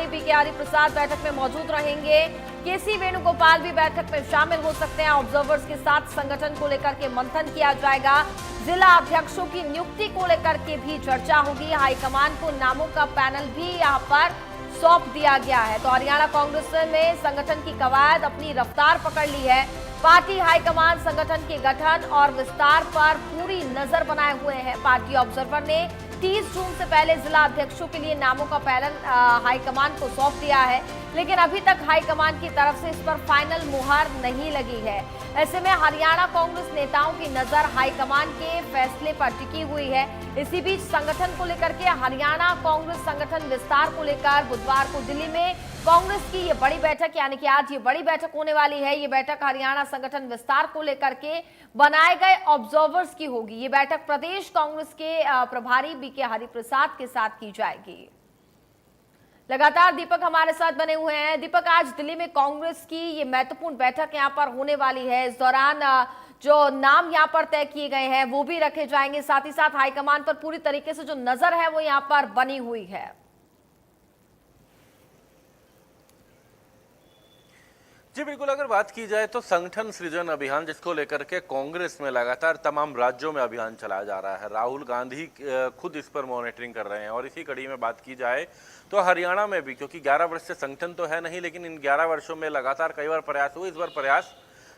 BK Hariprasad बैठक में मौजूद रहेंगे। केसी वेणुगोपाल भी बैठक में शामिल हो सकते हैं। ऑब्जर्वर्स के साथ संगठन को लेकर के मंथन किया जाएगा। जिला अध्यक्षों की नियुक्ति को लेकर के भी चर्चा होगी। हाईकमान को नामों का पैनल भी यहां पर सौंप दिया गया है। तो हरियाणा कांग्रेस में संगठन की कवायद अपनी रफ्तार पकड़ ली है। पार्टी हाईकमान संगठन के गठन और विस्तार पर पूरी नजर बनाए हुए हैं। पार्टी ऑब्जर्वर ने 30 जून से पहले जिला अध्यक्षों के लिए नामों का पैनल हाईकमान को सौंप दिया है, लेकिन अभी तक हाईकमान की तरफ से इस पर फाइनल मुहर नहीं लगी है। ऐसे में हरियाणा कांग्रेस नेताओं की नजर हाईकमान के फैसले पर टिकी हुई है। इसी बीच संगठन को लेकर के हरियाणा कांग्रेस संगठन विस्तार को लेकर बुधवार को दिल्ली में कांग्रेस की ये बड़ी बैठक, यानी कि आज ये बड़ी बैठक होने वाली है। ये बैठक हरियाणा संगठन विस्तार को लेकर के बनाए गए ऑब्जर्वर्स की होगी। ये बैठक प्रदेश कांग्रेस के प्रभारी बीके हरिप्रसाद के साथ की जाएगी। लगातार दीपक हमारे साथ बने हुए हैं। दीपक, आज दिल्ली में कांग्रेस की ये महत्वपूर्ण बैठक यहां पर होने वाली है। इस दौरान जो नाम यहां पर तय किए गए हैं वो भी रखे जाएंगे। साथ ही साथ हाईकमान पर पूरी तरीके से जो नजर है वो यहां पर बनी हुई है। जी बिल्कुल, अगर बात की जाए तो संगठन सृजन अभियान, जिसको लेकर के कांग्रेस में लगातार तमाम राज्यों में अभियान चलाया जा रहा है। राहुल गांधी खुद इस पर मॉनिटरिंग कर रहे हैं। और इसी कड़ी में बात की जाए तो हरियाणा में भी, क्योंकि 11 वर्ष से संगठन तो है नहीं, लेकिन इन 11 वर्षों में लगातार कई बार प्रयास हुए। इस बार प्रयास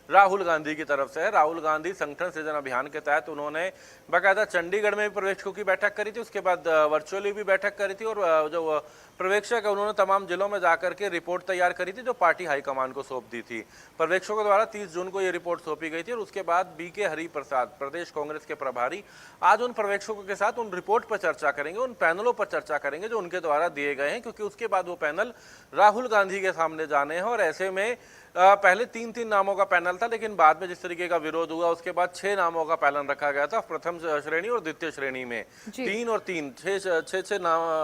राहुल गांधी की तरफ से है। राहुल गांधी संगठन सृजन अभियान के तहत उन्होंने बाकायदा चंडीगढ़ में भी पर्यवेक्षकों की बैठक करी थी, उसके बाद वर्चुअली भी बैठक करी थी। और जो पर्यवेक्षक है उन्होंने तमाम जिलों में जाकर के रिपोर्ट तैयार करी थी, जो पार्टी हाईकमान को सौंप दी थी। पर्यवेक्षकों द्वारा 30 जून को ये रिपोर्ट सौंपी गई थी। और उसके बाद बीके हरिप्रसाद, प्रदेश कांग्रेस के प्रभारी, आज उन पर्यवेक्षकों के साथ उन रिपोर्ट पर चर्चा करेंगे, उन पैनलों पर चर्चा करेंगे जो उनके द्वारा दिए गए हैं, क्योंकि उसके बाद वो पैनल राहुल गांधी के सामने जाने हैं। और ऐसे में पहले 3 नामों का पैनल था, लेकिन बाद में जिस तरीके का विरोध हुआ उसके बाद 6 नामों का पैनल रखा गया था। प्रथम श्रेणी और द्वितीय श्रेणी में 3 और 3 6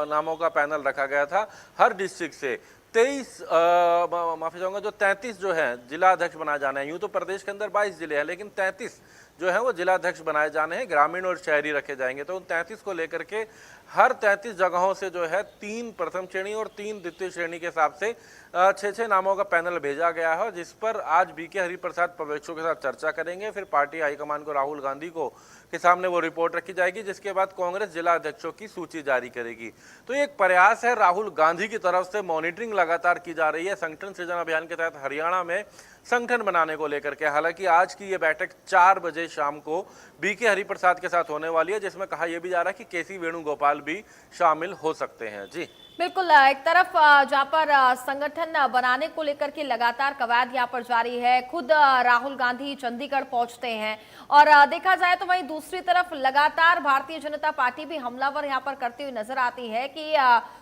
नामों का पैनल रखा गया था। हर डिस्ट्रिक्ट से 23 माफी चाहूंगा, जो 33 जो है जिला अध्यक्ष बनाए जाने हैं। यूं तो प्रदेश के अंदर 22 जिले हैं, लेकिन 33 जो है वो जिला अध्यक्ष बनाए जाने हैं। ग्रामीण और शहरी रखे जाएंगे। तो उन 33 को लेकर के हर 33 जगहों से जो है 3 प्रथम श्रेणी और 3 द्वितीय श्रेणी के हिसाब से 6 नामों का पैनल भेजा गया है, जिस पर आज बीके हरिप्रसाद पर्यवेक्षकों के साथ चर्चा करेंगे। फिर पार्टी हाईकमान को राहुल गांधी को के सामने वो रिपोर्ट रखी जाएगी, जिसके बाद कांग्रेस जिला अध्यक्षों की सूची जारी करेगी। तो ये एक प्रयास है राहुल गांधी की तरफ से। मॉनिटरिंग लगातार की जा रही है संगठन सृजन अभियान के तहत हरियाणा में संगठन बनाने को लेकर के। हालांकि आज की ये बैठक 4 बजे शाम को बीके हरिप्रसाद के साथ होने वाली है, जिसमें कहा यह भी जा रहा है कि केसी वेणुगोपाल भी शामिल हो सकते हैं। जी बिल्कुल, एक तरफ जहां पर संगठन बनाने को लेकर के लगातार कवायद यहां पर जारी है। खुद राहुल गांधी चंडीगढ़ पहुंचते हैं और देखा जाए तो वहीं दूसरी तरफ लगातार भारतीय जनता पार्टी भी हमलावर यहां पर करती हुई नजर आती है कि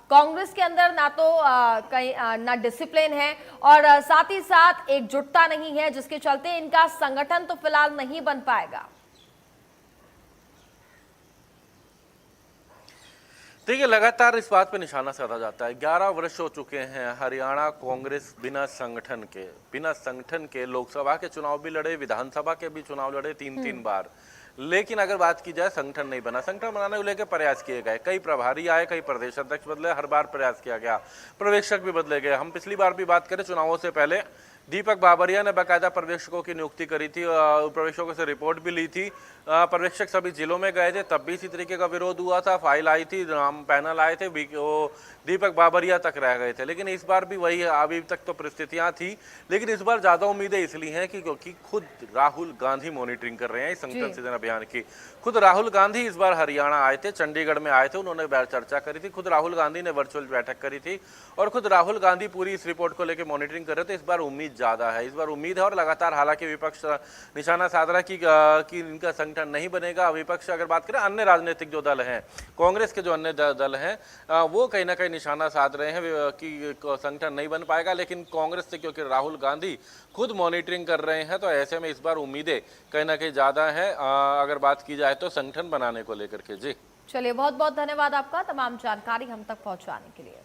कांग्रेस के अंदर ना तो ना डिसिप्लिन है और साथ ही साथ एकजुटता नहीं है, जिसके चलते इनका संगठन तो फिलहाल नहीं बन पाएगा। देखिए, लगातार इस बात पे निशाना साधा जाता है। 11 वर्ष हो चुके हैं हरियाणा कांग्रेस बिना संगठन के लोकसभा के चुनाव भी लड़े, विधानसभा के भी चुनाव लड़े 3 बार, लेकिन अगर बात की जाए संगठन नहीं बना। संगठन बनाने को लेकर प्रयास किए गए, कई प्रभारी आए, कई प्रदेश अध्यक्ष बदले, हर बार प्रयास किया गया, पर्यवेक्षक भी बदले गए। हम पिछली बार भी बात करें, चुनावों से पहले दीपक बाबरिया ने बाकायदा पर्यवेक्षकों की नियुक्ति करी थी, पर्यवेक्षकों से रिपोर्ट भी ली थी। पर्यवेक्षक सभी जिलों में गए थे, तब भी इसी तरीके का विरोध हुआ था। फाइल आई थी, नाम पैनल आए थे, वो दीपक बाबरिया तक रह गए थे। लेकिन इस बार भी वही है, अभी तक तो परिस्थितियां थी, लेकिन इस बार ज्यादा उम्मीदें इसलिए हैं कि क्योंकि खुद राहुल गांधी मॉनिटरिंग कर रहे हैं इस संगठन सृजन अभियान की। खुद राहुल गांधी इस बार हरियाणा आए थे, चंडीगढ़ में आए थे, उन्होंने चर्चा करी थी। खुद राहुल गांधी ने वर्चुअल बैठक करी थी और खुद राहुल गांधी पूरी इस रिपोर्ट को लेकर मॉनिटरिंग कर रहे थे। इस बार उम्मीद ज्यादा है, इस बार उम्मीद है। और लगातार हालांकि विपक्ष निशाना साध रहा है कि इनका संगठन नहीं बनेगा। विपक्ष अगर बात करें, अन्य राजनीतिक जो दल हैं, कांग्रेस के जो अन्य दल हैं, वो कहीं ना कहीं निशाना साध रहे हैं कि संगठन नहीं बन पाएगा। लेकिन कांग्रेस से क्योंकि राहुल गांधी खुद मॉनिटरिंग कर रहे हैं, तो ऐसे में इस बार उम्मीदें कहीं ना कहीं ज्यादा है अगर बात की जाए तो संगठन बनाने को लेकर के। जी चलिए, बहुत बहुत धन्यवाद आपका तमाम जानकारी हम तक पहुंचाने के लिए।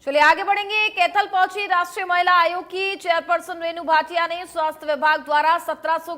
चलिए आगे बढ़ेंगे। कैथल पहुंची राष्ट्रीय महिला आयोग की चेयरपर्सन रेणु भाटिया ने स्वास्थ्य विभाग द्वारा 1700